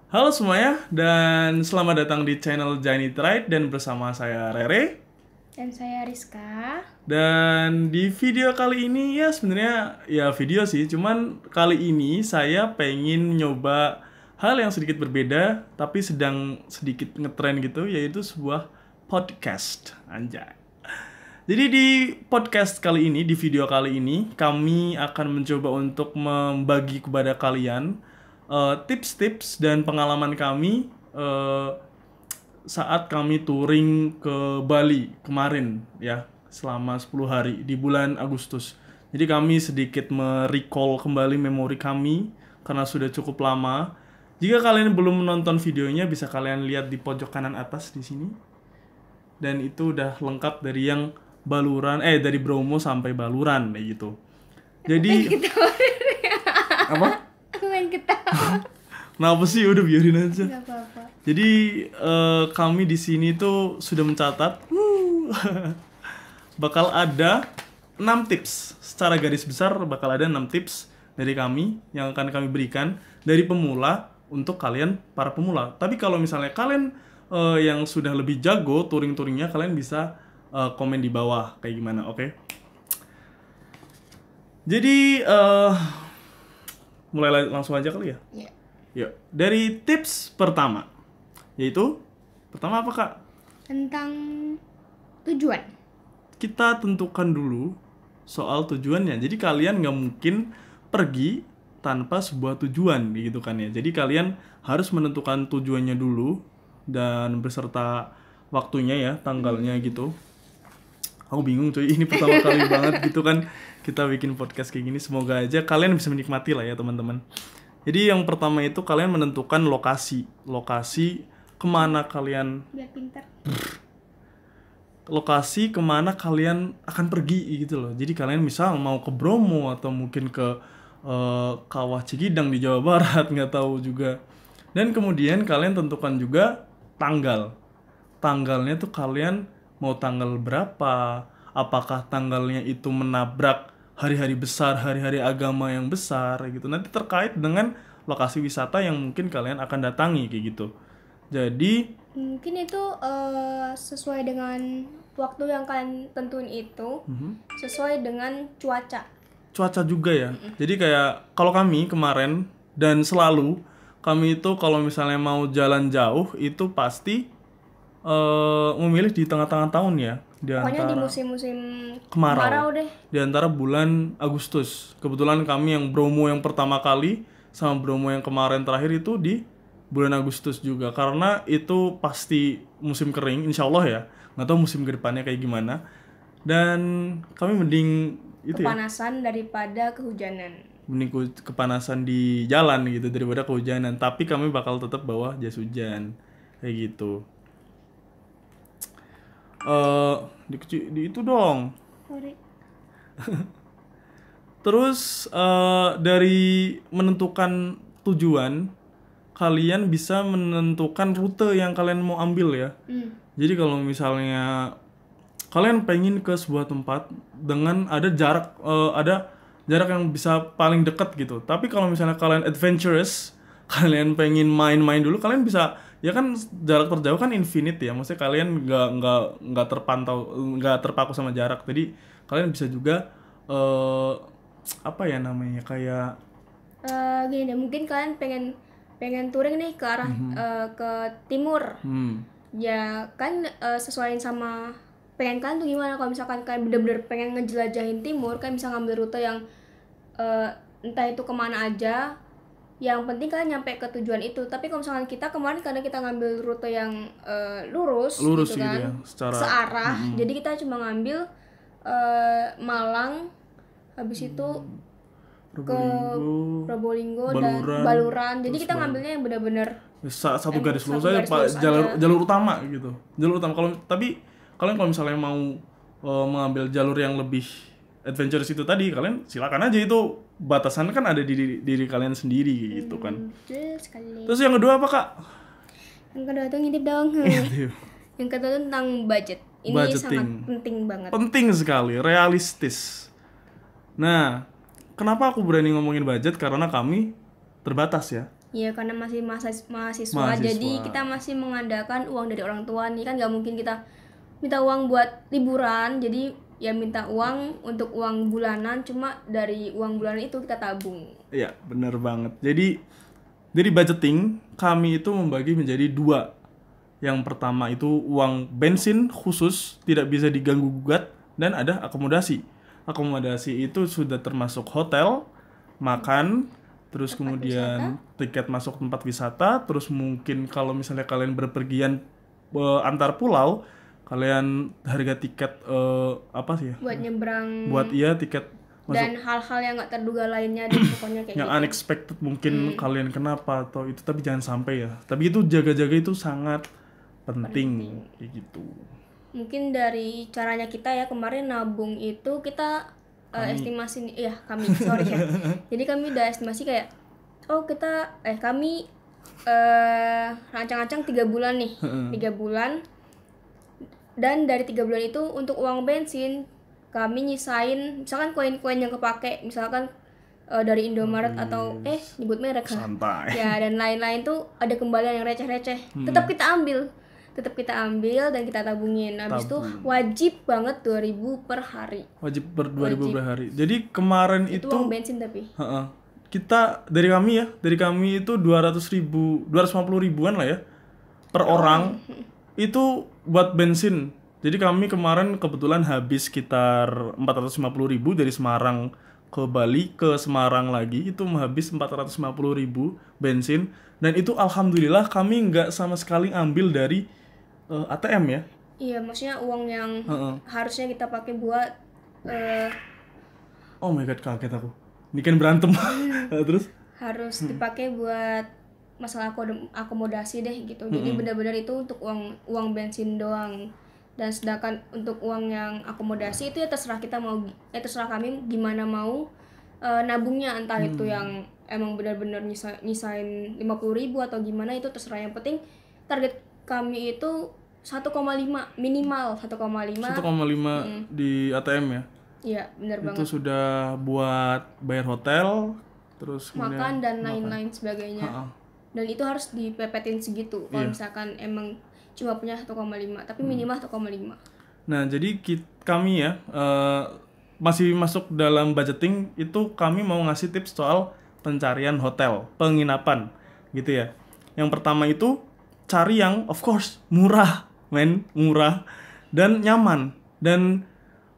Halo semuanya, dan selamat datang di channel Jainit Ride dan bersama saya Rere. Dan saya Rizka. Dan di video kali ini ya sebenarnya ya video sih, cuman kali ini saya pengen nyoba hal yang sedikit berbeda tapi sedang sedikit ngetren gitu, yaitu sebuah podcast. Anjay. Jadi di podcast kali ini, di video kali ini, kami akan mencoba untuk membagi kepada kalian tips-tips dan pengalaman kami saat kami touring ke Bali kemarin ya, selama 10 hari di bulan Agustus. Jadi kami sedikit merecall kembali memori kami karena sudah cukup lama. Jika kalian belum menonton videonya, bisa kalian lihat di pojok kanan atas di sini. Dan itu udah lengkap dari yang Baluran, dari Bromo sampai Baluran kayak gitu. Jadi apa? Aku main ketawa. Kenapa sih? Udah biarin aja. Gak apa-apa. Jadi kami di sini tuh sudah mencatat bakal ada 6 tips. Secara garis besar bakal ada 6 tips dari kami yang akan kami berikan dari pemula untuk kalian para pemula. Tapi kalau misalnya kalian yang sudah lebih jago touring-touringnya, kalian bisa komen di bawah kayak gimana, oke? Jadi mulai langsung aja kali ya. Ya. Yuk, dari tips pertama, yaitu pertama apa kak? Tentang tujuan. Kita tentukan dulu soal tujuannya. Jadi kalian nggak mungkin pergi tanpa sebuah tujuan, gitu kan ya. Jadi kalian harus menentukan tujuannya dulu dan beserta waktunya ya, tanggalnya gitu. Aku bingung cuy, ini pertama kali banget gitu kan kita bikin podcast kayak gini. Semoga aja kalian bisa menikmati lah ya teman-teman. Jadi yang pertama itu kalian menentukan lokasi kemana kalian, Biar pintar. lokasi kemana kalian akan pergi gitu loh. Jadi kalian misal mau ke Bromo atau mungkin ke Kawah Cikidang di Jawa Barat, nggak tahu juga. Dan kemudian kalian tentukan juga tanggalnya tuh kalian mau tanggal berapa, apakah tanggalnya itu menabrak hari-hari besar, hari-hari agama yang besar gitu. Nanti terkait dengan lokasi wisata yang mungkin kalian akan datangi kayak gitu. Jadi Mungkin itu sesuai dengan waktu yang kalian tentuin itu. Sesuai dengan cuaca. cuaca juga ya. Jadi kayak kalau kami kemarin dan selalu kami itu kalau misalnya mau jalan jauh itu pasti memilih di tengah-tengah tahun ya, di Pokoknya di antara musim-musim kemarau, deh. di antara bulan Agustus. Kebetulan kami yang Bromo yang pertama kali sama Bromo yang kemarin terakhir itu di bulan Agustus juga, karena itu pasti musim kering insya Allah ya. Nggak tahu musim kedepannya kayak gimana. Dan kami mending itu ya, Kepanasan daripada kehujanan. mending kepanasan di jalan gitu daripada kehujanan. Tapi kami bakal tetap bawa jas hujan kayak gitu. Di itu dong. Sorry. Terus dari menentukan tujuan, kalian bisa menentukan rute yang kalian mau ambil ya. Jadi kalau misalnya kalian pengen ke sebuah tempat dengan ada jarak yang bisa paling dekat gitu. Tapi kalau misalnya kalian adventurous, kalian pengen main-main dulu, kalian bisa ya kan, jarak terjauh kan infinite ya. Maksudnya kalian nggak terpantau, nggak terpaku sama jarak. Jadi kalian bisa juga apa ya namanya, kayak Gini deh, mungkin kalian pengen touring nih ke arah ke timur. Ya kan sesuaiin sama pengen kalian tuh gimana. Kalau misalkan kalian bener-bener pengen ngejelajahin timur, kalian bisa ngambil rute yang entah itu kemana aja, yang penting kalian nyampe ke tujuan itu. Tapi kalau misalkan kita kemarin karena kita ngambil rute yang lurus lurus gitu gitu kan, ya, secara searah, jadi kita cuma ngambil Malang, habis itu ke Probolinggo dan Baluran. Jadi kita ngambilnya yang benar-benar satu garis lurus satu aja garis pak, lurus jalur utama gitu, jalur utama. Tapi kalian kalau misalnya mau mengambil jalur yang lebih adventurous itu tadi, kalian silakan aja. Itu batasan kan ada di diri kalian sendiri gitu kan. Betul sekali. Terus yang kedua apa kak? Yang kedua tuh ngintip dong. Yang kedua tuh tentang budget. Ini Budgeting. sangat penting banget. Penting sekali, realistis. Nah, kenapa aku berani ngomongin budget? Karena kami terbatas ya. Iya, karena masih mahasiswa, jadi kita masih mengandalkan uang dari orang tua nih, kan nggak mungkin kita minta uang buat liburan, jadi ya minta uang untuk uang bulanan, cuma dari uang bulanan itu kita tabung. Iya, benar banget. Jadi dari budgeting kami itu membagi menjadi 2. Yang pertama itu uang bensin khusus tidak bisa diganggu gugat, dan ada akomodasi. Akomodasi itu sudah termasuk hotel, makan, terus tempat kemudian wisata, tiket masuk tempat wisata, terus mungkin kalau misalnya kalian berpergian antar pulau, kalian harga tiket apa sih ya? Buat nyebrang. Buat tiket masuk. Dan hal-hal yang nggak terduga lainnya di pokoknya kayak yang gitu. Unexpected mungkin kalian kenapa atau itu, tapi jangan sampai ya. Tapi itu jaga-jaga itu sangat penting kayak gitu. Mungkin dari caranya kita ya, kemarin nabung itu kita estimasi kami sorry ya. Jadi kami udah estimasi kayak kami rancang-rancang 3 bulan nih. 3 bulan. Dan dari 3 bulan itu untuk uang bensin kami nyisain misalkan koin-koin yang kepake, misalkan dari Indomaret atau nyebut merek santai. Ya, dan lain-lain tuh ada kembalian yang receh-receh. Tetap kita ambil dan kita tabungin. Habis itu wajib banget 2.000 per hari. Wajib 2.000 per hari. Jadi kemarin itu uang bensin tapi. Kita dari kami itu 250 ribuan lah ya per orang. Itu buat bensin. Jadi kami kemarin kebetulan habis sekitar 450 ribu dari Semarang ke Bali, ke Semarang lagi, itu habis 450 ribu bensin. Dan itu alhamdulillah kami nggak sama sekali ambil dari ATM ya. Iya, maksudnya uang yang harusnya kita pakai buat oh my god, kaget aku. Ini kan berantem. Terus harus dipakai buat masalah akomodasi deh gitu. Jadi benar-benar itu untuk uang bensin doang. Dan sedangkan untuk uang yang akomodasi itu ya terserah kita mau, terserah kami gimana mau nabungnya, entah itu yang emang benar-benar nyisain 50 ribu atau gimana, itu terserah. Yang penting target kami itu 1,5 minimal 1,5 di ATM ya. Iya, benar banget. Itu sudah buat bayar hotel, terus makan dan lain-lain sebagainya. Dan itu harus dipepetin segitu kalau misalkan emang cuma punya 1,5, tapi minimal 1,5. Nah, jadi kami ya masih masuk dalam budgeting itu, kami mau ngasih tips soal pencarian hotel, penginapan gitu ya. Yang pertama itu cari yang of course murah dan nyaman. Dan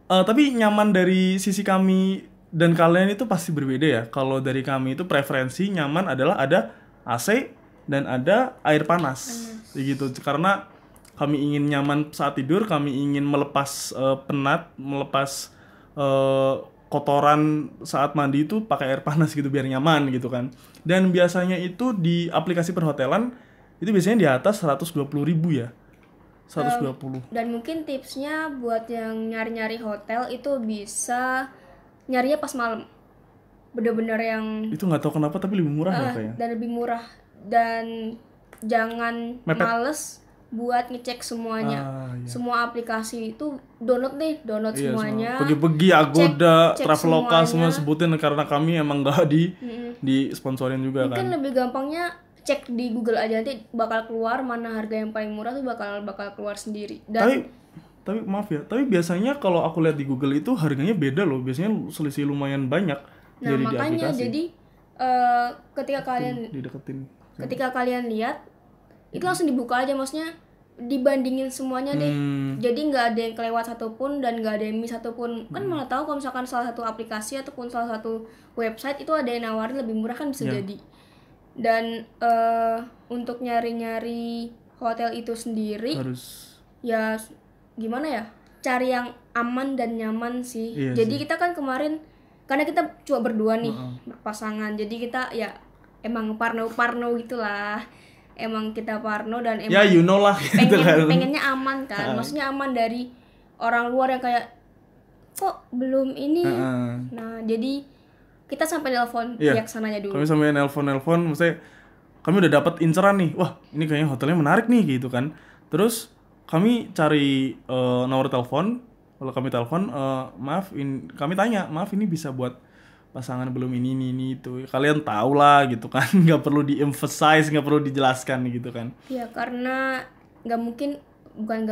tapi nyaman dari sisi kami dan kalian itu pasti berbeda ya. Kalau dari kami itu preferensi nyaman adalah ada AC dan ada air panas. Gitu. Karena kami ingin nyaman saat tidur, kami ingin melepas penat, melepas kotoran saat mandi itu pakai air panas gitu biar nyaman gitu kan. Dan biasanya itu di aplikasi perhotelan itu biasanya di atas 120 ribu ya. 120. Dan mungkin tipsnya buat yang nyari-nyari hotel itu bisa nyarinya pas malam. Bener-bener yang itu nggak tahu kenapa tapi lebih murah ya kayaknya. Dan lebih murah, dan jangan males buat ngecek semuanya. Semua aplikasi itu download semuanya. Pergi-pergi Agoda, Traveloka semua sebutin, karena kami emang nggak di sponsorin juga. Mungkin kan lebih gampangnya cek di Google aja, nanti bakal keluar mana harga yang paling murah tuh bakal keluar sendiri. Dan tapi maaf ya, tapi biasanya kalau aku lihat di Google itu harganya beda loh, biasanya selisih lumayan banyak dari di aplikasi. Nah makanya jadi ketika kalian lihat itu langsung dibuka aja, maksudnya dibandingin semuanya deh. Jadi nggak ada yang kelewat satupun dan nggak ada yang miss satupun. Kan malah tahu kalau misalkan salah satu aplikasi ataupun salah satu website itu ada yang nawarin lebih murah kan bisa jadi. Dan untuk nyari-nyari hotel itu sendiri harus ya gimana ya, cari yang aman dan nyaman sih. Jadi kita kan kemarin karena kita cuma berdua nih, berpasangan, jadi kita ya emang parno gitulah. Emang kita parno dan emang ya you know lah pengennya aman kan. Maksudnya aman dari orang luar yang kayak kok belum ini. Nah jadi kita sampai nelpon pihak sananya dulu. Kami sampai nelpon, maksudnya kami udah dapat inceran nih, wah ini kayaknya hotelnya menarik nih gitu kan. Terus kami cari nomor telepon, kalau kami telepon, kami tanya, maaf ini bisa buat pasangan belum ini itu, kalian tahu lah gitu kan. Nggak perlu di-emphasize, nggak perlu dijelaskan gitu kan. Ya karena nggak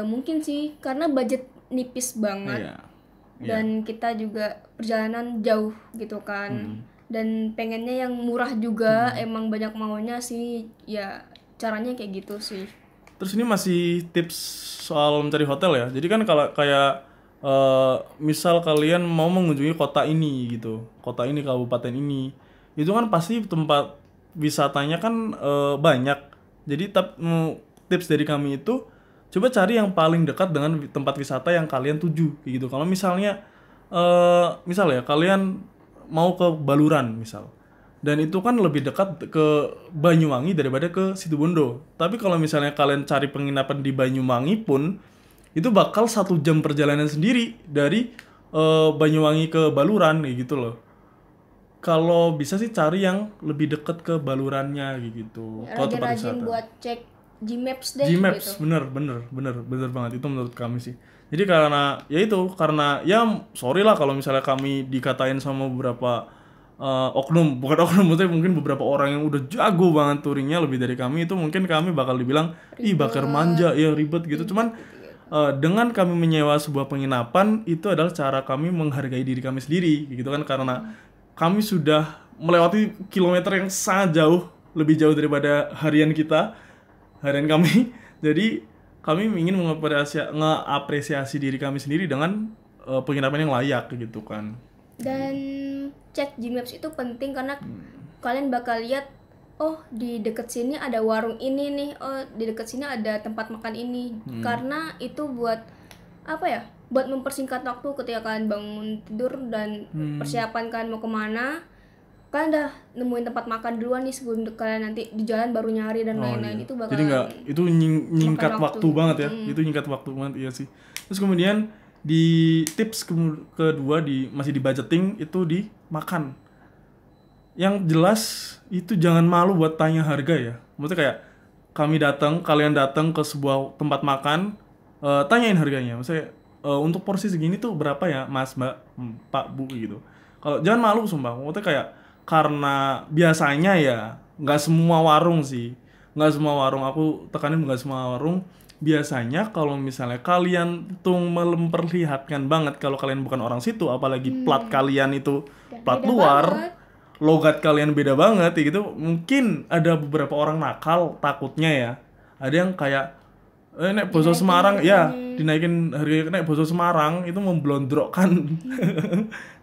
mungkin sih, karena budget nipis banget. Dan kita juga perjalanan jauh gitu kan. Dan pengennya yang murah juga, emang banyak maunya sih, ya caranya kayak gitu sih. Terus ini masih tips soal mencari hotel ya. Jadi kan kalau kayak misal kalian mau mengunjungi kota ini gitu, kota ini, kabupaten ini, itu kan pasti tempat wisatanya kan banyak. Jadi tips dari kami itu coba cari yang paling dekat dengan tempat wisata yang kalian tuju gitu. Kalau misalnya misal ya kalian mau ke Baluran misal, dan itu kan lebih dekat ke Banyuwangi daripada ke Situbondo. Tapi kalau misalnya kalian cari penginapan di Banyuwangi pun itu bakal 1 jam perjalanan sendiri dari Banyuwangi ke Baluran gitu loh. Kalau bisa sih cari yang lebih dekat ke Balurannya gitu. Rajin-rajin buat cek Gmaps deh. Gmaps, gitu. bener banget itu menurut kami sih. Jadi karena ya sorry lah kalau misalnya kami dikatain sama beberapa oknum, bukan oknum, maksudnya mungkin beberapa orang yang udah jago banget touringnya lebih dari kami, itu mungkin kami bakal dibilang ih bakar manja ya, ribet gitu. Cuman dengan kami menyewa sebuah penginapan itu adalah cara kami menghargai diri kami sendiri gitu kan, karena kami sudah melewati kilometer yang sangat jauh, lebih jauh daripada harian kami. Jadi kami ingin mengapresiasi diri kami sendiri dengan penginapan yang layak gitu kan. Dan cek Gmaps itu penting karena kalian bakal lihat, oh di dekat sini ada warung ini nih, oh di dekat sini ada tempat makan ini. Karena itu buat apa ya, buat mempersingkat waktu ketika kalian bangun tidur dan persiapan kalian mau kemana. Kalian udah nemuin tempat makan duluan nih sebelum kalian nanti di jalan baru nyari dan lain-lain. Itu bakal, jadi itu nyingkat waktu banget ya. Itu nyingkat waktu banget, iya sih. Terus kemudian di tips kedua masih di budgeting itu di makan. Yang jelas itu jangan malu buat tanya harga ya. Maksudnya kayak kalian datang ke sebuah tempat makan, tanyain harganya. Maksudnya untuk porsi segini tuh berapa ya Mas, Mbak, Pak, Bu gitu. Kalau jangan malu sumpah. Maksudnya kayak karena biasanya ya nggak semua warung sih. Nggak semua warung, aku tekanin nggak semua warung. Biasanya kalau misalnya kalian tuh memperlihatkan banget kalau kalian bukan orang situ, apalagi plat kalian itu plat luar, logat kalian beda banget gitu, mungkin ada beberapa orang nakal takutnya ya. Ada yang kayak nek boso Semarang ya, dinaikin harga, nek boso Semarang itu memblondrokkan.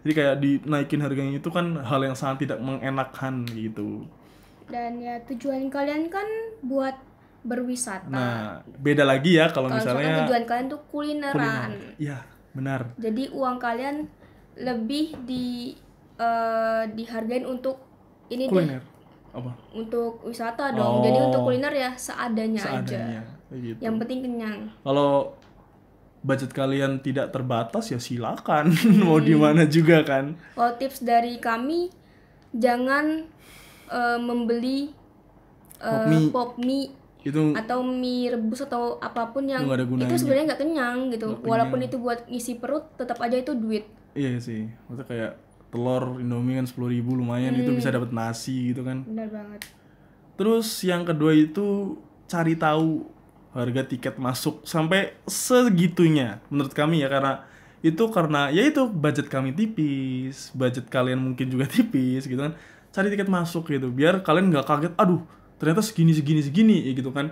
Jadi kayak dinaikin harganya itu kan hal yang sangat tidak mengenakan gitu. Dan ya tujuan kalian kan buat berwisata. Nah, beda lagi ya kalau misalnya tujuan kalian tuh kulineran. Iya, benar. Jadi uang kalian lebih dihargain untuk ini kuliner. Apa? Untuk wisata dong. Jadi untuk kuliner ya seadanya aja. Gitu. Yang penting kenyang. Kalau budget kalian tidak terbatas ya silakan. Mau di mana juga kan. Kalau tips dari kami, jangan membeli pop mie itu, atau mie rebus atau apapun yang itu sebenarnya nggak kenyang gitu. Walaupun itu buat ngisi perut, tetap aja itu duit. Iya sih, maksudnya kayak telur Indomie kan 10.000 lumayan, itu bisa dapat nasi gitu kan. Benar banget. Terus yang kedua itu cari tahu harga tiket masuk sampai segitunya menurut kami ya, karena ya itu budget kami tipis, budget kalian mungkin juga tipis gitu kan. Cari tiket masuk gitu biar kalian nggak kaget, aduh ternyata segini ya gitu kan.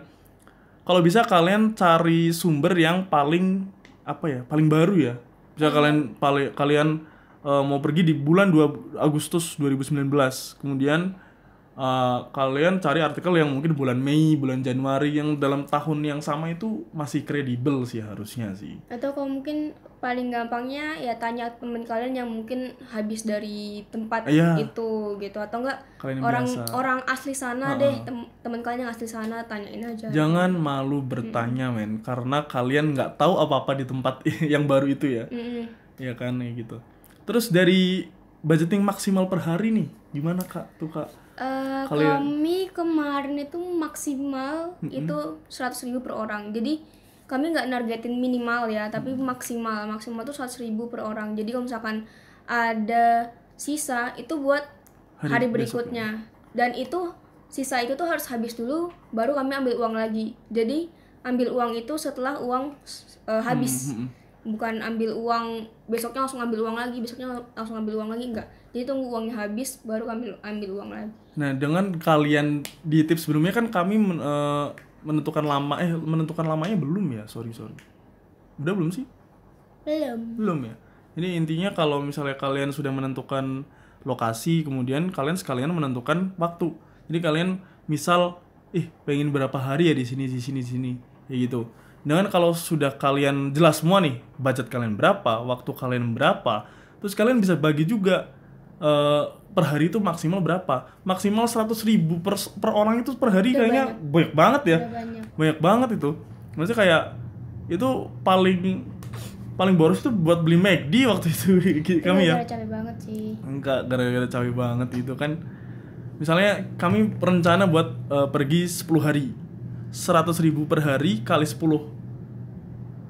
Kalau bisa kalian cari sumber yang paling baru ya. Bisa kalian mau pergi di bulan 2 Agustus 2019, kemudian kalian cari artikel yang mungkin bulan Mei, bulan Januari, yang dalam tahun yang sama itu masih kredibel sih harusnya sih. Atau kalau mungkin paling gampangnya ya tanya teman kalian yang mungkin habis dari tempat itu gitu, atau enggak orang asli sana deh, teman kalian yang asli sana, tanyain aja. Jangan malu bertanya men, karena kalian nggak tahu apa-apa di tempat yang baru itu ya. Ya kan ya gitu. Terus dari budgeting maksimal per hari nih gimana Kak? Kami kemarin itu maksimal itu 100.000 per orang. Jadi kami nggak nargetin minimal ya, tapi maksimal tuh 100.000 per orang. Jadi kalau misalkan ada sisa itu buat hari berikutnya. Dan itu sisa itu tuh harus habis dulu baru kami ambil uang lagi. Jadi ambil uang itu setelah uang habis. Bukan ambil uang besoknya langsung ambil uang lagi, besoknya langsung ambil uang lagi, enggak. Jadi tunggu uangnya habis baru ambil uang lagi. Nah, dengan kalian di tips sebelumnya kan kami menentukan lamanya belum ya? Sorry. Udah belum sih? Belum ya. Ini intinya kalau misalnya kalian sudah menentukan lokasi, kemudian kalian sekalian menentukan waktu. Jadi kalian misal pengen berapa hari ya di sini ya gitu. Dengan kalau sudah kalian jelas semua nih, budget kalian berapa, waktu kalian berapa, terus kalian bisa bagi juga per hari itu maksimal berapa. Maksimal 100.000 per orang itu per hari udah kayaknya banyak banget ya. Banyak banget itu. Maksudnya kayak itu paling boros itu buat beli McD waktu itu kami ya. Gara-gara capek banget sih. Enggak, gara-gara capek banget itu kan. Misalnya kami berencana buat pergi 10 hari. 100.000 per hari kali 10,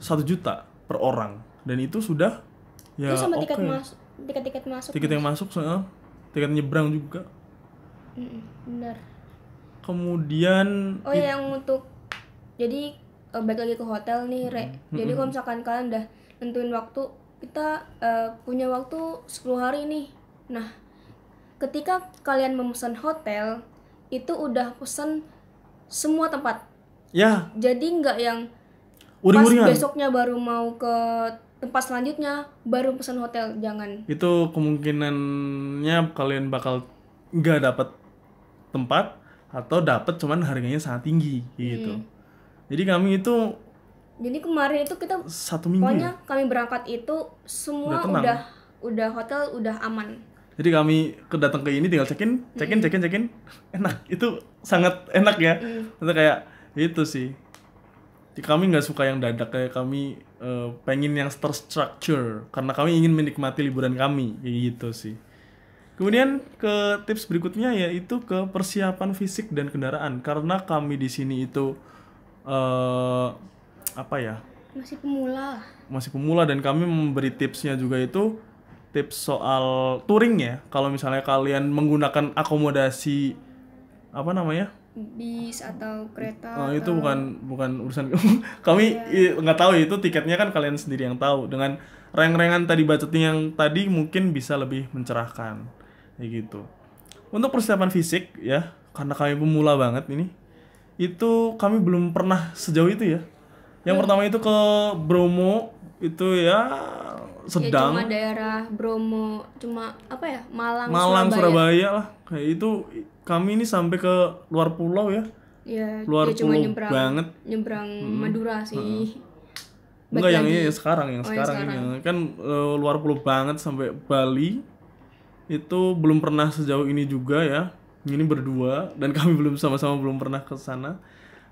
1 juta per orang, dan itu sudah ya itu sama tiket masuk. Tiket yang masuk, tiket nyebrang juga. Benar. Kemudian yang untuk jadi balik lagi ke hotel nih, Jadi kalau misalkan kalian udah nentuin waktu, kita punya waktu 10 hari nih. Nah, ketika kalian memesan hotel, itu udah pesan semua tempat. Ya. Jadi nggak yang uring-uringan. Pas besoknya baru mau ke tempat selanjutnya baru pesan hotel, jangan. Itu kemungkinannya kalian bakal nggak dapat tempat atau dapat cuman harganya sangat tinggi gitu. Jadi kemarin itu kita 1 minggu. Pokoknya kami berangkat itu semua udah hotel udah aman. Jadi kami datang ke ini tinggal check in. Enak. Itu sangat enak ya. Itu kayak itu sih. Kami nggak suka yang dadak, kayak kami pengen yang terstruktur karena kami ingin menikmati liburan kami, kayak gitu sih. Kemudian ke tips berikutnya yaitu ke persiapan fisik dan kendaraan, karena kami di sini itu masih pemula dan kami memberi tipsnya juga itu tips soal touring ya. Kalau misalnya kalian menggunakan akomodasi bis atau kereta itu bukan urusan kami. Nggak tahu itu tiketnya kan kalian sendiri yang tahu. Dengan reng-rengan tadi budgetnya yang tadi mungkin bisa lebih mencerahkan kayak gitu. Untuk persiapan fisik ya, karena kami pemula banget ini, itu kami belum pernah sejauh itu ya. Yang pertama itu ke Bromo, itu ya sedang. Cuma daerah Bromo, Malang, Surabaya lah. Kayak itu kami ini sampai ke luar pulau ya. Iya, luar pulau banget. Nyebrang Madura sih. Enggak, yang ini sekarang ini kan luar pulau banget sampai Bali. Itu belum pernah sejauh ini juga ya. Ini berdua dan kami sama-sama belum pernah ke sana.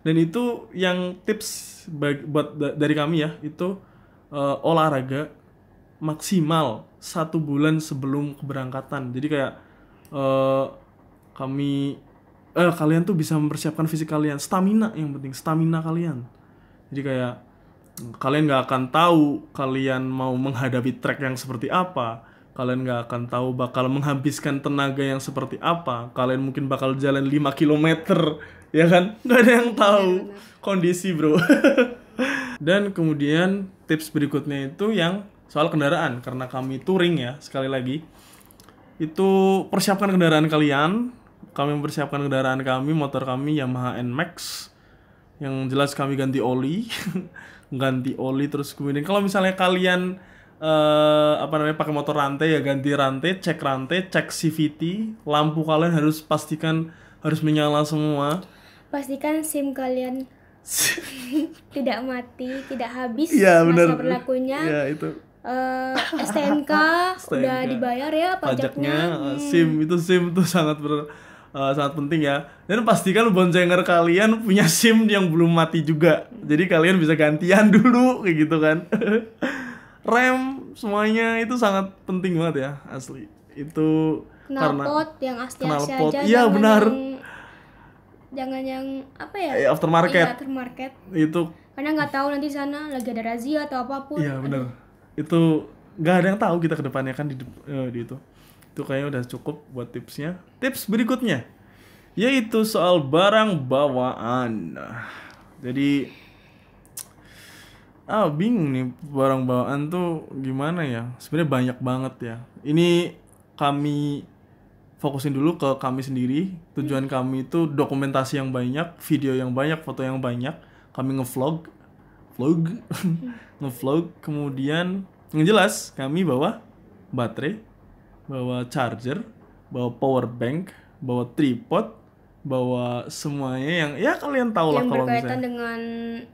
Dan itu yang tips buat dari kami ya, itu olahraga maksimal 1 bulan sebelum keberangkatan. Jadi kayak kalian tuh bisa mempersiapkan fisik kalian, stamina yang penting, stamina kalian. Jadi kayak kalian nggak akan tahu kalian mau menghadapi trek yang seperti apa, kalian nggak akan tahu bakal menghabiskan tenaga yang seperti apa, kalian mungkin bakal jalan 5 km ya kan, nggak ada yang tahu kondisi bro. Dan kemudian tips berikutnya itu yang soal kendaraan, karena kami touring ya, sekali lagi itu persiapkan kendaraan kalian. Kami mempersiapkan kendaraan kami, motor kami Yamaha NMAX. Yang jelas kami ganti oli. Ganti oli, terus kemudian kalau misalnya kalian pakai motor rantai ya, ganti rantai, cek CVT, lampu kalian harus pastikan harus menyala semua. Pastikan SIM kalian tidak mati, tidak habis ya, masa berlakunya. Ya, itu. STNK udah dibayar ya pajaknya. SIM itu sangat penting ya. Dan pastikan boncenger kalian punya SIM yang belum mati juga. Jadi kalian bisa gantian dulu kayak gitu kan. Rem semuanya itu sangat penting banget ya, asli. Itu knalpot yang asli-asli aja. Iya benar. Jangan yang aftermarket. Iya, aftermarket. Itu karena nggak tahu nanti sana lagi ada razia atau apapun. Iya benar. Itu nggak ada yang tahu kita ke depannya kan di itu. Itu kayaknya udah cukup buat tipsnya. Tips berikutnya yaitu soal barang bawaan. Jadi bingung nih barang bawaan tuh gimana ya. Sebenarnya banyak banget ya. Ini kami fokusin dulu ke kami sendiri. Tujuan kami itu dokumentasi yang banyak, video yang banyak, foto yang banyak. Kami ngevlog, ngevlog. Kemudian yang jelas kami bawa baterai, bawa charger, bawa power bank, bawa tripod, bawa semuanya yang ya kalian tahu lah kalau berkaitan misalnya dengan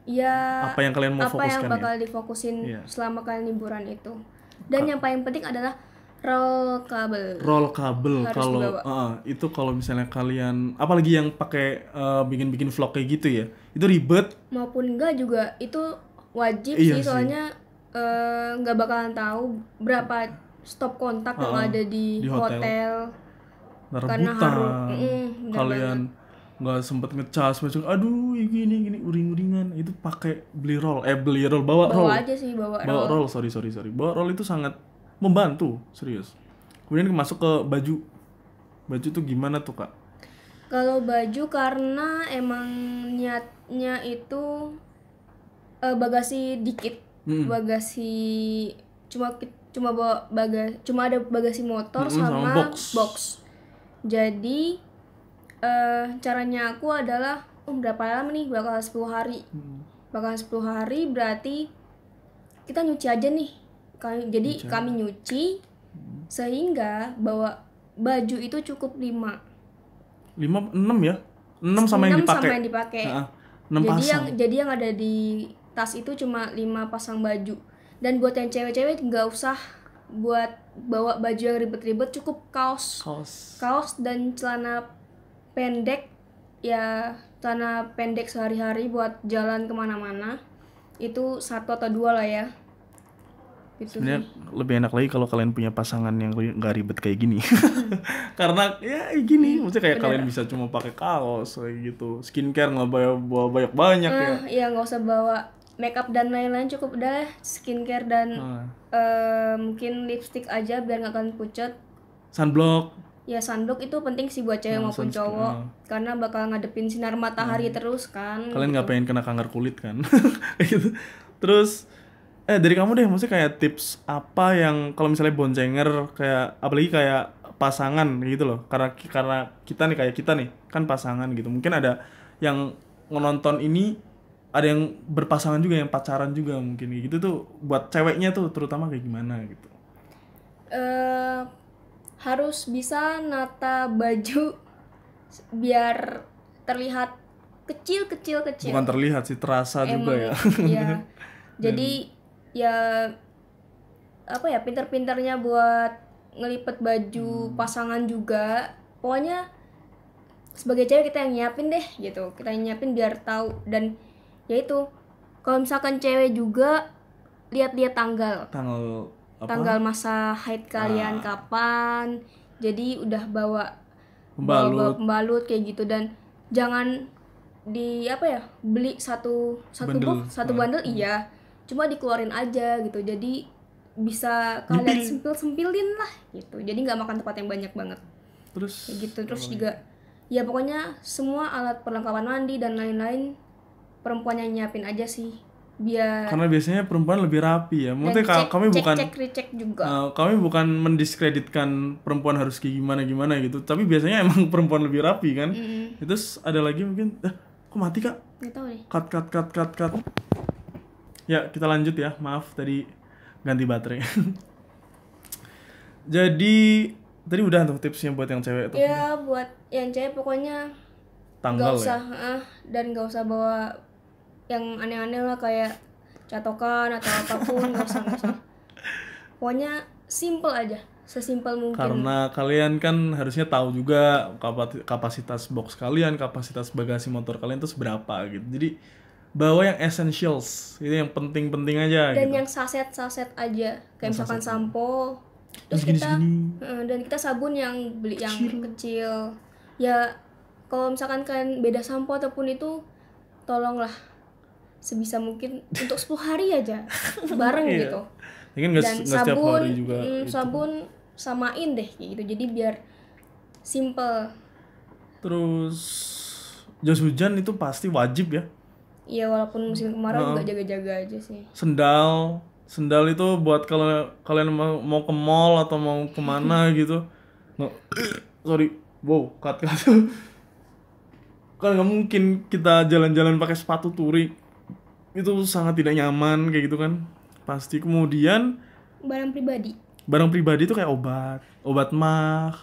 ya apa yang kalian mau apa fokuskan yang bakal ya. difokusin selama kalian liburan itu. Dan yang paling penting adalah roll kabel Kalau itu kalau misalnya kalian apalagi yang pakai bikin vlog kayak gitu ya, itu ribet maupun enggak juga itu wajib sih, soalnya nggak bakalan tahu berapa stop kontak yang ada di hotel. Karena harus kalian nggak sempet ngecas macam aduh gini uring-uringan, itu pakai beli roll bawa roll aja sih, bawa roll. Sorry bawa roll itu sangat membantu, serius. Kemudian masuk ke baju tuh gimana tuh Kak? Kalau baju karena emang niatnya itu bagasi dikit, bagasi cuma bawa cuma ada bagasi motor sama box. Jadi caranya aku adalah berapa lama nih, bakal 10 hari. Bakal 10 hari berarti kita nyuci aja nih. Kami nyuci sehingga bawa baju itu cukup 6 ya? 6 sama yang dipakai. 6 pasang. Jadi yang ada di tas itu cuma 5 pasang baju. Dan buat yang cewek-cewek nggak usah buat bawa baju yang ribet-ribet, cukup kaos dan celana pendek ya, celana pendek sehari-hari buat jalan kemana-mana itu 1 atau 2 lah ya. Sebenarnya lebih enak lagi kalau kalian punya pasangan yang nggak ribet kayak gini. Karena ya gini, maksudnya kayak kalian bisa cuma pakai kaos kayak gitu, skincare nggak bawa banyak ya. Iya, nggak usah bawa makeup dan lain-lain, cukup udah skincare dan mungkin lipstick aja biar nggak kalian pucat. Sunblock itu penting sih buat cewek maupun cowok, karena bakal ngadepin sinar matahari terus kan. Kalian nggak pengen kena kanker kulit kan? Gitu. Terus dari kamu deh, maksudnya kayak tips apa yang kalau misalnya boncenger kayak apalagi kayak pasangan gitu loh, karena kita nih kan pasangan gitu, mungkin ada yang nonton ini ada yang berpasangan juga, yang pacaran juga mungkin gitu tuh, buat ceweknya tuh terutama kayak gimana gitu. Harus bisa nata baju biar terlihat kecil. Bukan terlihat sih, terasa juga ya. Iya. Jadi ya apa ya, pinter-pinternya buat ngelipet baju pasangan juga. Pokoknya sebagai cewek kita yang nyiapin deh gitu, kita yang nyiapin biar tahu. Dan ya itu, kalau misalkan cewek juga lihat-lihat tanggal masa haid kalian kapan. Jadi udah bawa pembalut kayak gitu, dan jangan beli satu bundle iya, cuma dikeluarin aja gitu, jadi bisa kalian sempilin lah gitu, jadi nggak makan tempat yang banyak banget. Terus kayak gitu. Terus juga ya pokoknya semua alat perlengkapan mandi dan lain-lain perempuan yang nyiapin aja sih, biar karena biasanya perempuan lebih rapi ya. Maksudnya kami recheck juga. Kami bukan mendiskreditkan perempuan harus kayak gimana gitu, tapi biasanya emang perempuan lebih rapi kan. Terus ada lagi mungkin kok mati Kak? Nggak tahu deh. Cut. Ya kita lanjut ya, maaf tadi ganti baterai. Jadi tadi udah tuh tipsnya buat yang cewek tuh. Ya buat yang cewek pokoknya tanggal nggak usah dan nggak usah bawa yang aneh-aneh lah kayak catokan atau apapun, nggak usah. Pokoknya simple aja, sesimpel mungkin. Karena kalian kan harusnya tahu juga kapasitas box kalian, kapasitas bagasi motor kalian tuh seberapa gitu. Jadi bawa yang essentials, itu yang penting-penting aja. Dan gitu. yang saset aja, kayak misalkan sampo. Terus kita sabun yang beli yang kecil. Ya kalau misalkan kalian beda sampo ataupun itu, tolonglah sebisa mungkin untuk 10 hari aja bareng gitu. Dan sabun juga sabun samain deh kayak gitu, jadi biar simple. Terus jas hujan itu pasti wajib ya. Iya, walaupun musim kemarau juga jaga-jaga aja sih. Sendal itu buat kalau kalian mau ke mall atau mau kemana gitu. Sorry, wow, cut. Kan nggak mungkin kita jalan-jalan pakai sepatu touring, itu sangat tidak nyaman kayak gitu kan. Pasti. Kemudian barang pribadi itu kayak obat mah,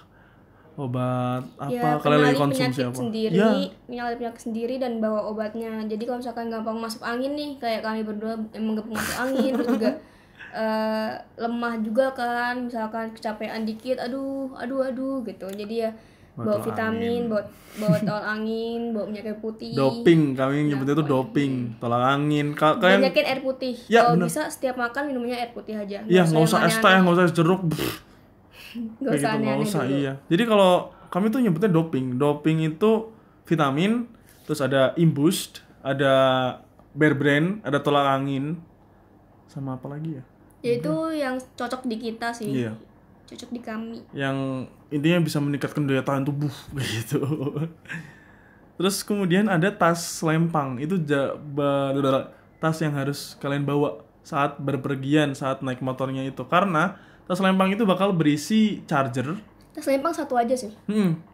obat apa, ya, kalian lagi konsumsi apa sendiri, penyakit sendiri dan bawa obatnya. Jadi kalau misalkan gampang masuk angin nih, kayak kami berdua emang gampang masuk angin, terus juga lemah juga kan, misalkan kecapean dikit, aduh gitu. Jadi ya bawa vitamin, bawa tolak angin, bawa minyak air putih. Doping, kami nyebutnya itu doping, tolak angin. Kalian banyakin air putih. Ya, kalau bisa setiap makan minumnya air putih aja. Iya, nggak usah es teh, nggak usah es jeruk. Nggak usah gitu, aneh-aneh dulu. Iya. Jadi kalau kami tuh nyebutnya doping. Doping itu vitamin, terus ada Imboost, ada Bear Brand, ada tolak angin, sama apa lagi ya? Itu yang cocok di kita sih. Iya. Cocok di kami. Yang intinya bisa meningkatkan daya tahan tubuh gitu. Terus kemudian ada tas lempang. Itu tas yang harus kalian bawa saat berpergian, saat naik motornya itu. Karena tas lempang itu bakal berisi charger. Tas lempang satu aja sih.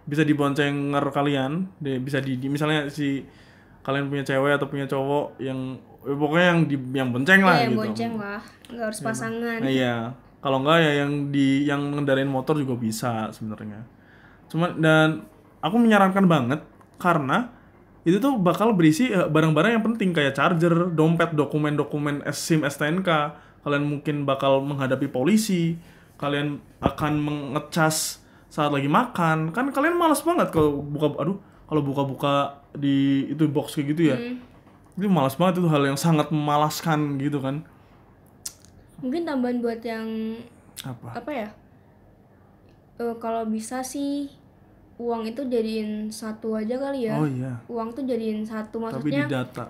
Bisa diboncenger kalian, bisa misalnya si kalian punya cewek atau punya cowok yang pokoknya yang bonceng lah gitu. Bonceng lah, nggak harus pasangan. Nah, iya. Kalau enggak ya yang ngendarain motor juga bisa sebenarnya. Dan aku menyarankan banget karena itu tuh bakal berisi barang-barang yang penting kayak charger, dompet, dokumen-dokumen SIM, STNK. Kalian mungkin bakal menghadapi polisi, kalian akan mengecas saat lagi makan. Kan kalian malas banget kalau buka-buka di itu box kayak gitu ya. Itu malas banget, itu hal yang sangat memalaskan gitu kan. Mungkin tambahan buat yang apa ya? Kalau bisa sih uang itu jadiin satu aja kali ya. Oh iya. Uang tuh jadiin satu, maksudnya tapi didata.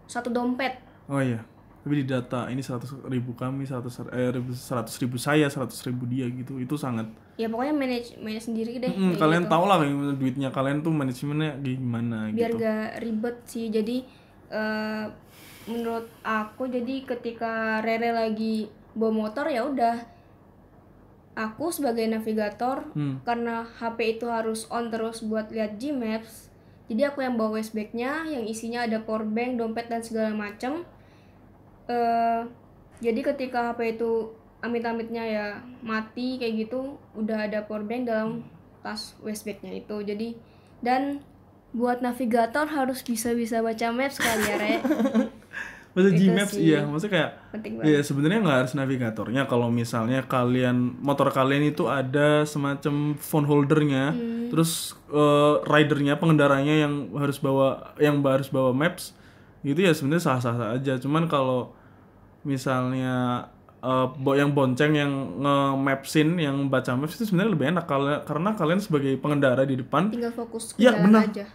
satu dompet. Oh iya. Tapi di data ini 100.000 kami, 100.000 saya, 100.000 dia gitu. Itu sangat. Ya pokoknya manage sendiri deh. Kalian gitu. Tahu lah duitnya kalian tuh manajemennya gimana. Biar gitu. gak ribet sih. Jadi menurut aku, jadi ketika Rere lagi bawa motor ya udah, aku sebagai navigator karena HP itu harus on terus buat lihat Gmaps, jadi aku yang bawa waistbagnya yang isinya ada powerbank, dompet dan segala macam. Jadi ketika HP itu amit-amitnya ya mati kayak gitu, udah ada powerbank dalam tas waistbagnya itu. Jadi dan buat navigator harus bisa baca maps kali ya, Re. Maksudnya Gmaps iya, maksudnya kayak ya sebenarnya nggak harus navigatornya. Kalau misalnya motor kalian itu ada semacam phone holdernya, terus ridernya, pengendaranya yang harus bawa maps, gitu ya sebenarnya sah-sah aja. Cuman kalau misalnya yang bonceng, yang nge-mapsin, yang baca maps itu sebenarnya lebih enak karena kalian sebagai pengendara di depan tinggal fokus ke jalan aja.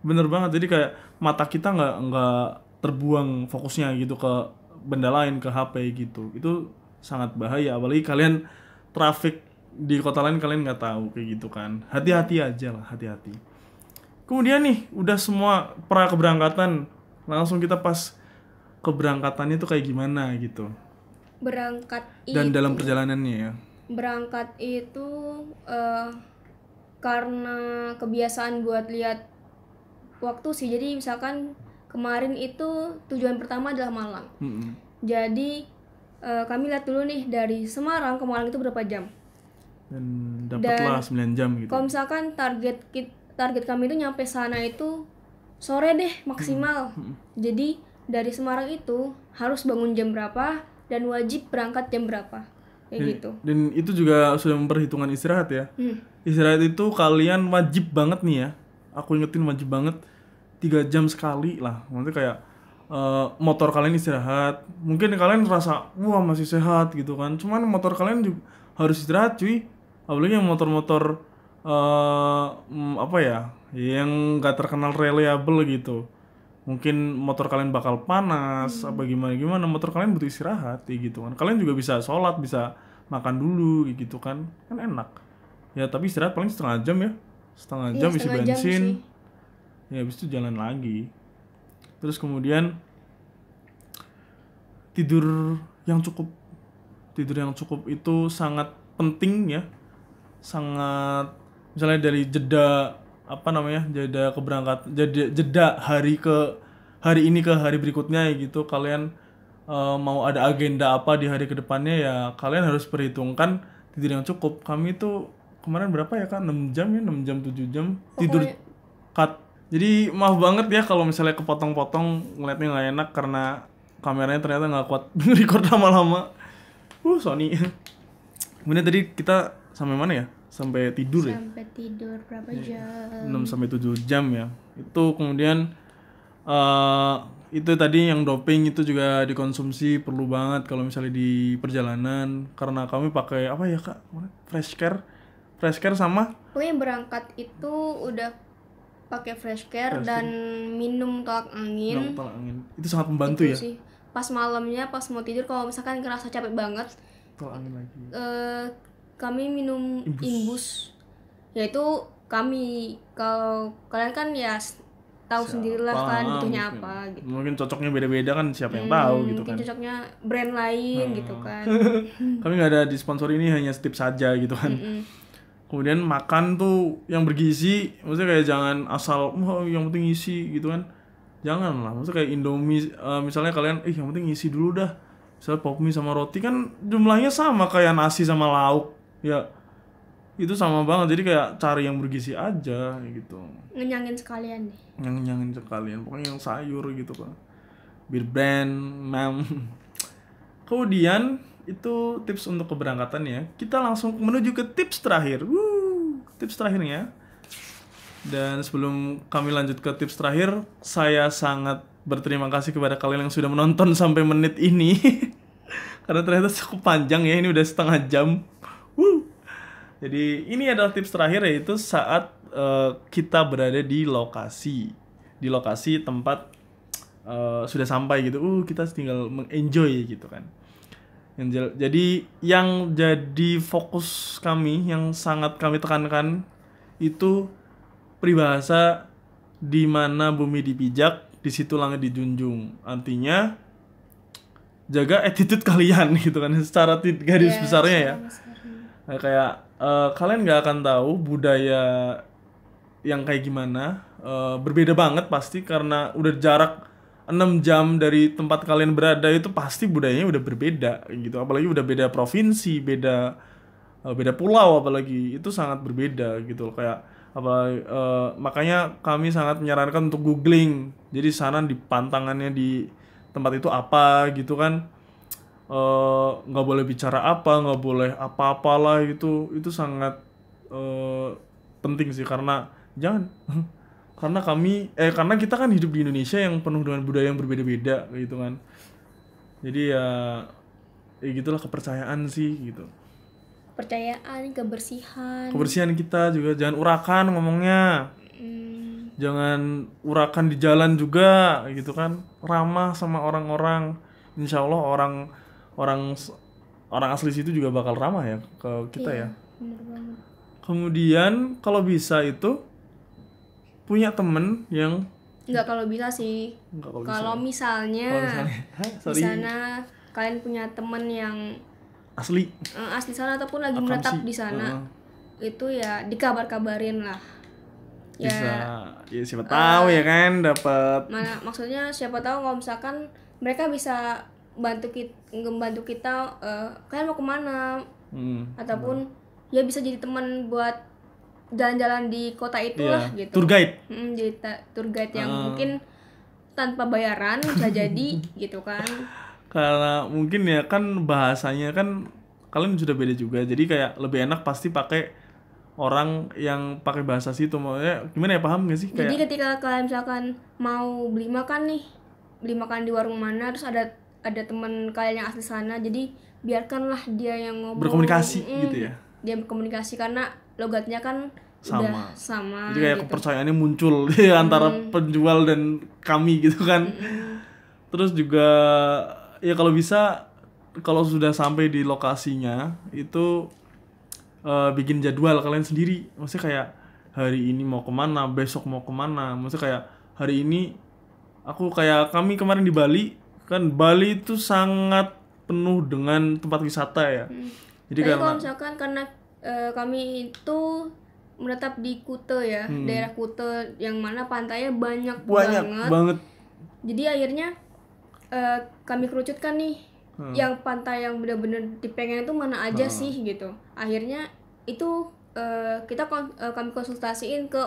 Bener banget, jadi kayak mata kita nggak terbuang fokusnya gitu ke benda lain, ke HP gitu. Itu sangat bahaya, apalagi kalian traffic di kota lain kalian nggak tahu kayak gitu kan. Hati-hati aja lah, hati-hati. Kemudian nih udah semua pra keberangkatan, langsung kita pas keberangkatannya itu kayak gimana gitu. Dan dalam perjalanannya ya. Berangkat itu karena kebiasaan buat lihat waktu sih. Jadi misalkan kemarin itu tujuan pertama adalah Malang. Jadi kami lihat dulu nih dari Semarang ke Malang itu berapa jam. Dan dapatlah 9 jam gitu. Kalau misalkan target kami itu nyampe sana itu sore deh maksimal. Jadi dari Semarang itu harus bangun jam berapa dan wajib berangkat jam berapa. Kayak gitu. Dan itu juga sudah memperhitungkan istirahat ya. Istirahat itu kalian wajib banget nih ya. Aku ingetin wajib banget. 3 jam sekali lah, maksudnya kayak motor kalian istirahat. Mungkin kalian rasa wah masih sehat gitu kan, cuman motor kalian juga harus istirahat cuy. Apalagi yang motor-motor apa ya, yang nggak terkenal reliable gitu. Mungkin motor kalian bakal panas apa gimana, motor kalian butuh istirahat gitu kan. Kalian juga bisa sholat, bisa makan dulu gitu kan enak ya, tapi istirahat paling setengah jam ya, setengah jam isi bensin ya, habis itu jalan lagi. Terus kemudian tidur yang cukup itu sangat penting ya, sangat, misalnya dari jeda keberangkatan, jeda hari ini ke hari berikutnya gitu, kalian mau ada agenda apa di hari kedepannya ya, kalian harus perhitungkan tidur yang cukup. Kami tuh kemarin berapa ya Kak, 6 jam ya, 6 jam 7 jam tidur cut. Jadi maaf banget ya kalau misalnya kepotong-potong, ngeliatnya nggak enak karena kameranya ternyata nggak kuat record lama-lama. Sony. Kemudian tadi kita sampai mana ya? Sampai tidur ya? Sampai tidur berapa jam? 6 sampai 7 jam ya. Itu kemudian itu tadi yang doping itu juga dikonsumsi, perlu banget kalau misalnya di perjalanan, karena kami pakai apa ya Kak? Fresh care sama? Pokoknya berangkat itu udah pakai fresh care dan minum tolak angin. Itu sangat membantu ya. Sih. Pas malamnya pas mau tidur kalau misalkan ngerasa capek banget, tolak angin lagi. Kami minum imbus. Yaitu kami, kalau kalian kan ya tahu sendirilah kan butuhnya apa gitu. Mungkin cocoknya beda-beda kan, siapa yang tahu gitu kan. Mungkin cocoknya brand lain gitu kan. Kami nggak ada di sponsor ini, hanya tips saja gitu kan. Kemudian makan tuh yang bergizi, maksudnya kayak jangan asal yang penting isi gitu kan. Jangan lah, maksudnya kayak Indomie, misalnya kalian yang penting isi dulu dah. Misalnya pop mie sama roti kan jumlahnya sama kayak nasi sama lauk ya, itu sama banget. Jadi kayak cari yang bergizi aja gitu, ngenyangin sekalian deh, pokoknya yang sayur gitu kan, bir brand Kemudian itu tips untuk keberangkatan ya. Kita langsung menuju ke tips terakhir. Tips terakhirnya. Dan sebelum kami lanjut ke tips terakhir, saya sangat berterima kasih kepada kalian yang sudah menonton sampai menit ini. Karena ternyata cukup panjang ya, ini udah setengah jam. Jadi ini adalah tips terakhir, yaitu saat kita berada di lokasi tempat sudah sampai gitu. Kita tinggal mengenjoy gitu kan. Jadi yang jadi fokus kami, yang sangat kami tekankan itu peribahasa di mana bumi dipijak, di situ langit dijunjung. Artinya jaga attitude kalian gitu kan, secara garis besarnya ya. Kayak kalian nggak akan tahu budaya yang kayak gimana, berbeda banget pasti, karena udah jarak 6 jam dari tempat kalian berada, itu pasti budayanya udah berbeda gitu. Apalagi udah beda provinsi, beda pulau, apalagi itu sangat berbeda gitu. Kayak makanya kami sangat menyarankan untuk googling. Jadi sana di pantangannya di tempat itu apa gitu kan, nggak boleh bicara apa, nggak boleh apa-apalah gitu. Itu sangat penting sih, karena karena kita kan hidup di Indonesia yang penuh dengan budaya yang berbeda-beda gitu kan. Jadi ya gitulah, kepercayaan sih gitu. Kebersihan kita juga, jangan urakan ngomongnya. Jangan urakan di jalan juga gitu kan. Ramah sama orang-orang. Insya Allah orang asli situ juga bakal ramah ya ke kita ya. Bener banget. Kemudian kalau bisa itu punya temen yang kalau bisa sih. Kalau misalnya di sana kalian punya temen yang asli sana ataupun lagi menetap di sana, itu ya dikabarin lah. Siapa tahu ya kan dapat. Maksudnya siapa tahu kalau misalkan mereka bisa membantu kita, kalian mau kemana, ataupun ya bisa jadi teman buat jalan-jalan di kota itulah gitu. Tour guide. Jadi tour guide yang mungkin tanpa bayaran bisa jadi gitu kan. Karena mungkin ya kan bahasanya kan kalian sudah beda juga. Jadi kayak lebih enak pasti pakai orang yang pakai bahasa situ. Maksudnya gimana ya, paham gak sih? Jadi ketika kalian misalkan mau beli makan di warung mana, terus ada teman kalian yang asli sana, jadi biarkanlah dia yang ngobrol, berkomunikasi gitu ya. Dia berkomunikasi karena logatnya kan udah sama. Jadi kayak gitu. kepercayaannya muncul antara penjual dan kami gitu kan. Terus juga ya kalau bisa kalau sudah sampai di lokasinya itu bikin jadwal kalian sendiri. Maksudnya kayak hari ini mau kemana, besok mau kemana. Maksudnya kayak hari ini kami kemarin di Bali, kan Bali itu sangat penuh dengan tempat wisata ya. Jadi kalau misalkan karena kami itu menetap di Kuta ya, daerah Kuta yang mana pantainya banyak banget. Jadi akhirnya kami kerucutkan nih, yang pantai yang benar-benar dipengen itu mana aja sih gitu. Akhirnya itu kami konsultasiin ke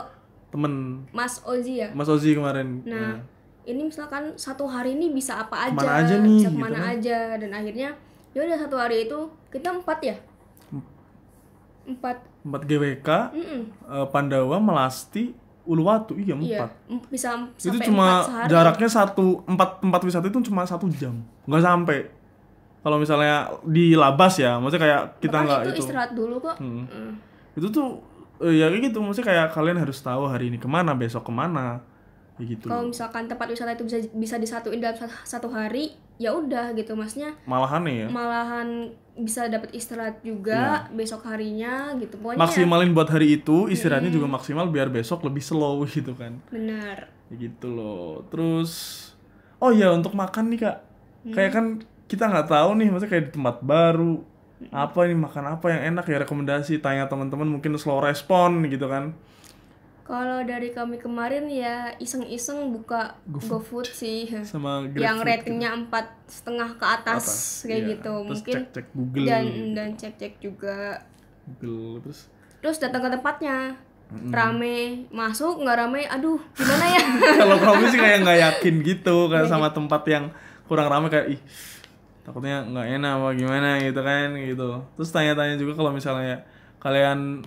temen Mas Ozi ya. Mas Ozi kemarin. Nah, ini misalkan satu hari ini bisa apa aja, aja nih, bisa kemana gitu aja, dan akhirnya ya udah satu hari itu kita 4 GWK, Pandawa, Melasti, Uluwatu, iya 4. Bisa itu cuma jaraknya tempat wisata itu cuma 1 jam, nggak sampai. Kalau misalnya di Labas ya, maksudnya kayak kita nggak itu istirahat dulu kok. Itu tuh ya kayak gitu, maksudnya kayak kalian harus tahu hari ini kemana, besok kemana. Gitu. Kalau misalkan tempat wisata itu bisa disatuin dalam satu hari, ya udah gitu, maksudnya malahan bisa dapat istirahat juga besok harinya gitu. Pokoknya maksimalin buat hari itu, istirahatnya juga maksimal biar besok lebih slow gitu kan. Benar. Ya gitu loh. Terus untuk makan nih Kak, kayak kan kita nggak tahu nih, maksudnya kayak di tempat baru apa nih, makan apa yang enak ya, rekomendasi, tanya teman-teman mungkin slow respon gitu kan. Kalau dari kami kemarin ya iseng-iseng buka GoFood sih, sama yang ratingnya 4,5 ke atas kayak gitu. Terus mungkin cek Google dan cek juga Google, terus datang ke tempatnya. Rame, masuk nggak rame, aduh gimana ya. Kalau kami sih kayak nggak yakin gitu kan sama tempat yang kurang rame, kayak takutnya nggak enak apa gimana gitu kan gitu. Terus tanya-tanya juga kalau misalnya kalian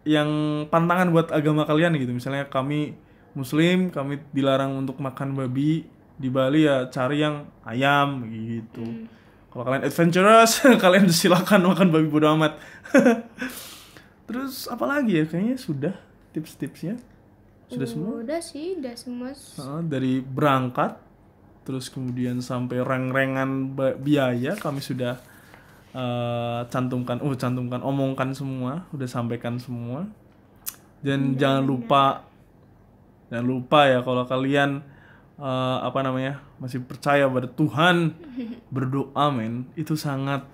yang pantangan buat agama kalian gitu. Misalnya kami Muslim, kami dilarang untuk makan babi. Di Bali ya cari yang ayam gitu. Kalau kalian adventurous, kalian silakan makan babi, bodo amat. Terus apa lagi ya? Kayaknya sudah tips-tipsnya. Sudah semua? Udah sih, udah semua. Dari berangkat, terus kemudian sampai reng-rengan biaya kami sudah cantumkan, omongkan semua, udah sampaikan semua. Dan jangan lupa ya, kalau kalian masih percaya pada Tuhan, berdoa itu sangat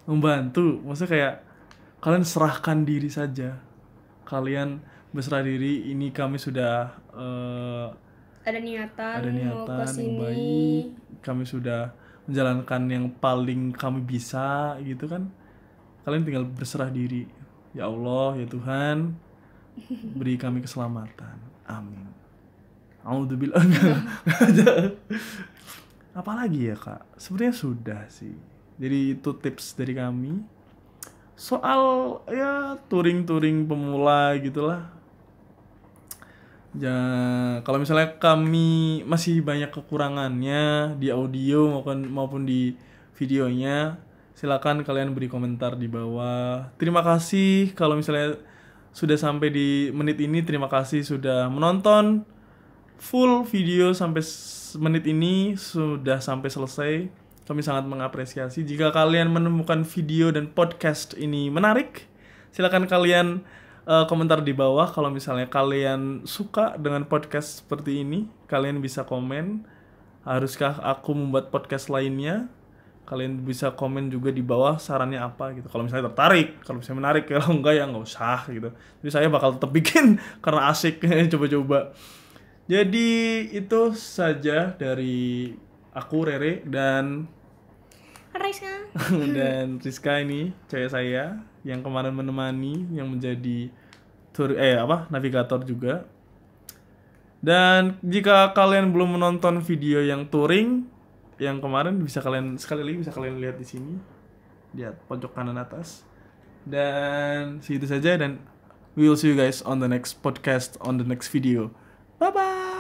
membantu. Maksudnya kayak kalian serahkan diri saja, kalian berserah diri. Ini kami sudah ada niatan yang baik, kami sudah menjalankan yang paling kami bisa gitu kan. Kalian tinggal berserah diri. Ya Allah, ya Tuhan, beri kami keselamatan, amin. A'udzubillah. Apalagi ya Kak, sebenarnya sudah sih. Jadi itu tips dari kami soal ya touring pemula gitulah. Kalau misalnya kami masih banyak kekurangannya di audio maupun di videonya, silakan kalian beri komentar di bawah. Terima kasih kalau misalnya sudah sampai di menit ini. Terima kasih sudah menonton full video sampai menit ini, sudah sampai selesai. Kami sangat mengapresiasi. Jika kalian menemukan video dan podcast ini menarik, silakan kalian komentar di bawah. Kalau misalnya kalian suka dengan podcast seperti ini, kalian bisa komen, haruskah aku membuat podcast lainnya? Kalian bisa komen juga di bawah sarannya apa gitu. Kalau misalnya tertarik, kalau misalnya menarik, kalau enggak ya nggak usah gitu. Jadi saya bakal tetap bikin karena asik coba-coba. Jadi itu saja dari aku, Rere, dan Rizka ini cewek saya yang kemarin menemani, yang menjadi navigator juga. Dan jika kalian belum menonton video yang touring yang kemarin, bisa kalian lihat di sini, lihat pojok kanan atas. Dan segitu saja, dan we will see you guys on the next podcast, on the next video. Bye bye.